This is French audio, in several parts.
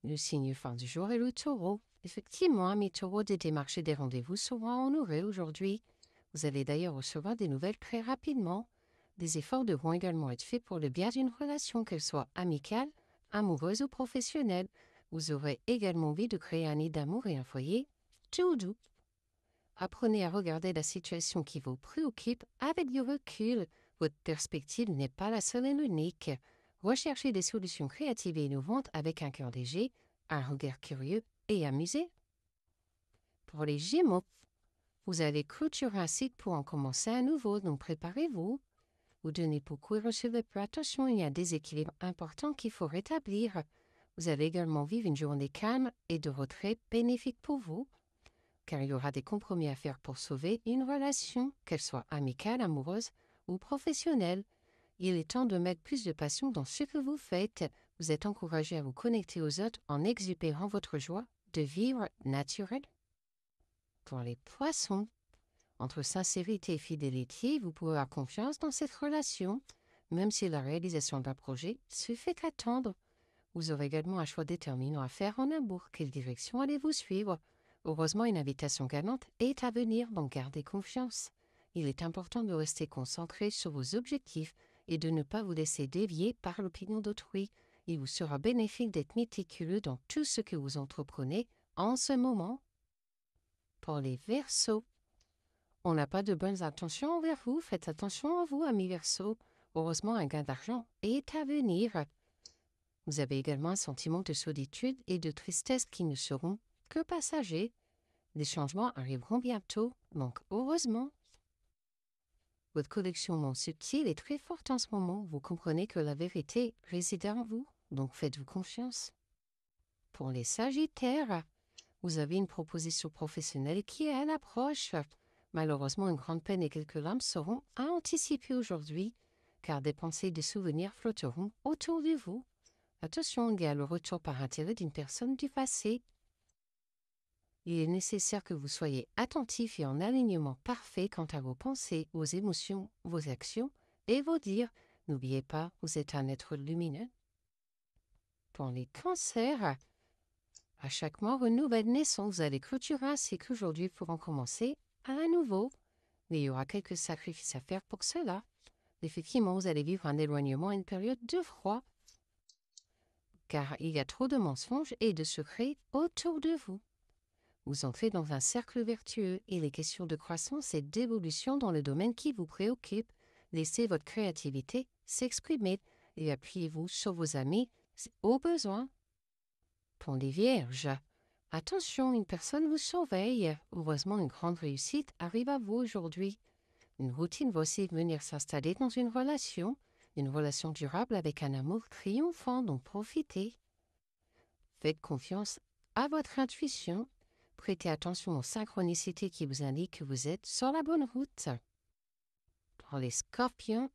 Le signe phare du jour est le taureau. Effectivement, amis taureaux, des démarches et des rendez-vous seront honorés aujourd'hui. Vous allez d'ailleurs recevoir des nouvelles très rapidement. Des efforts devront également être faits pour le bien d'une relation, qu'elle soit amicale, amoureuse ou professionnelle. Vous aurez également envie de créer un nid d'amour et un foyer tout doux. Apprenez à regarder la situation qui vous préoccupe avec du recul. Votre perspective n'est pas la seule et l'unique. Recherchez des solutions créatives et innovantes avec un cœur léger, un regard curieux et amusé. Pour les Gémeaux, vous allez clôturer un cycle pour en commencer un nouveau, donc préparez-vous. Vous donnez beaucoup et recevez peu. Attention, il y a un déséquilibre important qu'il faut rétablir. Vous allez également vivre une journée calme et de retrait bénéfique pour vous, car il y aura des compromis à faire pour sauver une relation, qu'elle soit amicale, amoureuse ou professionnelle. Il est temps de mettre plus de passion dans ce que vous faites. Vous êtes encouragé à vous connecter aux autres en exubérant votre joie de vivre naturelle. Pour les poissons, entre sincérité et fidélité, vous pouvez avoir confiance dans cette relation, même si la réalisation d'un projet se fait attendre. Vous aurez également un choix déterminant à faire en amour. Quelle direction allez-vous suivre? Heureusement, une invitation gagnante est à venir, donc gardez confiance. Il est important de rester concentré sur vos objectifs et de ne pas vous laisser dévier par l'opinion d'autrui. Il vous sera bénéfique d'être méticuleux dans tout ce que vous entreprenez en ce moment. Pour les Verseaux, on n'a pas de bonnes intentions envers vous. Faites attention à vous, amis Verseaux. Heureusement, un gain d'argent est à venir. Vous avez également un sentiment de solitude et de tristesse qui ne seront que passagers. Des changements arriveront bientôt, donc heureusement. Votre connexion subtile est très forte en ce moment. Vous comprenez que la vérité réside en vous, donc faites-vous confiance. Pour les Sagittaires, vous avez une proposition professionnelle qui est à l'approche. Malheureusement, une grande peine et quelques larmes seront à anticiper aujourd'hui, car des pensées et des souvenirs flotteront autour de vous. Attention, il y a le retour par intérêt d'une personne du passé. Il est nécessaire que vous soyez attentif et en alignement parfait quant à vos pensées, vos émotions, vos actions et vos dires. N'oubliez pas, vous êtes un être lumineux. Pour les cancers, à chaque mort, une nouvelle naissance. Vous allez clôturer un cycle aujourd'hui pour en commencer à nouveau. Mais il y aura quelques sacrifices à faire pour cela. Effectivement, vous allez vivre un éloignement et une période de froid, car il y a trop de mensonges et de secrets autour de vous. Vous entrez dans un cercle vertueux et les questions de croissance et d'évolution dans le domaine qui vous préoccupe. Laissez votre créativité s'exprimer et appuyez-vous sur vos amis au besoin. Pour les Vierges, attention, une personne vous surveille. Heureusement, une grande réussite arrive à vous aujourd'hui. Une routine va aussi venir s'installer dans une relation durable avec un amour triomphant, donc profitez. Faites confiance à votre intuition. Prêtez attention aux synchronicités qui vous indiquent que vous êtes sur la bonne route. Pour les Scorpions,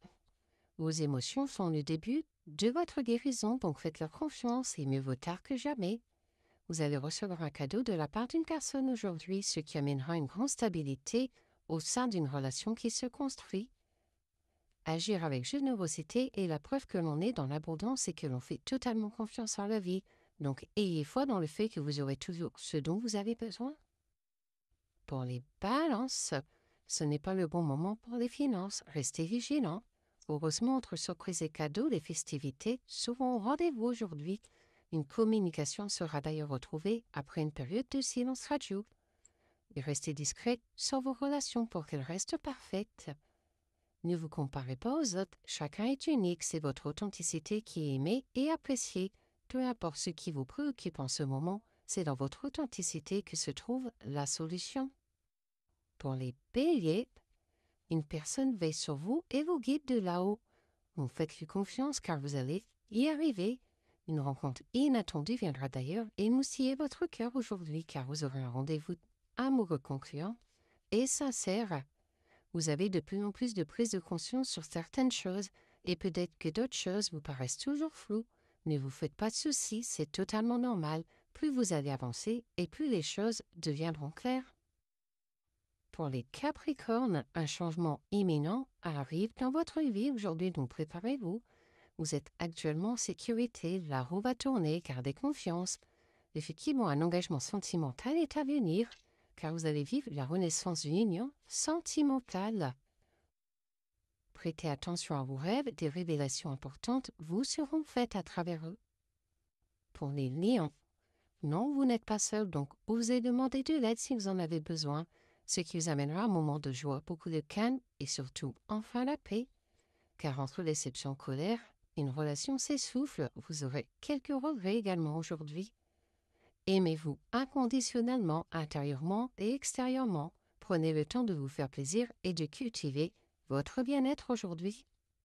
vos émotions sont le début de votre guérison, donc faites-leur confiance et mieux vaut tard que jamais. Vous allez recevoir un cadeau de la part d'une personne aujourd'hui, ce qui amènera une grande stabilité au sein d'une relation qui se construit. Agir avec générosité est la preuve que l'on est dans l'abondance et que l'on fait totalement confiance en la vie. Donc, ayez foi dans le fait que vous aurez toujours ce dont vous avez besoin. Pour les balances, ce n'est pas le bon moment pour les finances. Restez vigilants. Heureusement, entre surprises et cadeaux, les festivités seront au rendez-vous aujourd'hui. Une communication sera d'ailleurs retrouvée après une période de silence radio. Et restez discret sur vos relations pour qu'elles restent parfaites. Ne vous comparez pas aux autres. Chacun est unique. C'est votre authenticité qui est aimée et appréciée. Peu importe ce qui vous préoccupe en ce moment, c'est dans votre authenticité que se trouve la solution. Pour les Béliers, une personne veille sur vous et vous guide de là-haut. Vous faites-lui confiance car vous allez y arriver. Une rencontre inattendue viendra d'ailleurs émoustiller votre cœur aujourd'hui car vous aurez un rendez-vous amoureux concluant et sincère. Vous avez de plus en plus de prise de conscience sur certaines choses et peut-être que d'autres choses vous paraissent toujours floues. Ne vous faites pas de soucis, c'est totalement normal. Plus vous allez avancer et plus les choses deviendront claires. Pour les Capricornes, un changement imminent arrive dans votre vie aujourd'hui, donc préparez-vous. Vous êtes actuellement en sécurité, la roue va tourner, gardez confiance. Effectivement, un engagement sentimental est à venir, car vous allez vivre la renaissance d'une union sentimentale. Prêtez attention à vos rêves, des révélations importantes vous seront faites à travers eux. Pour les lions, non, vous n'êtes pas seul, donc osez demander de l'aide si vous en avez besoin, ce qui vous amènera un moment de joie, beaucoup de calme et surtout enfin la paix. Car entre déception et colère, une relation s'essouffle, vous aurez quelques regrets également aujourd'hui. Aimez-vous inconditionnellement, intérieurement et extérieurement. Prenez le temps de vous faire plaisir et de cultiver votre bien-être aujourd'hui.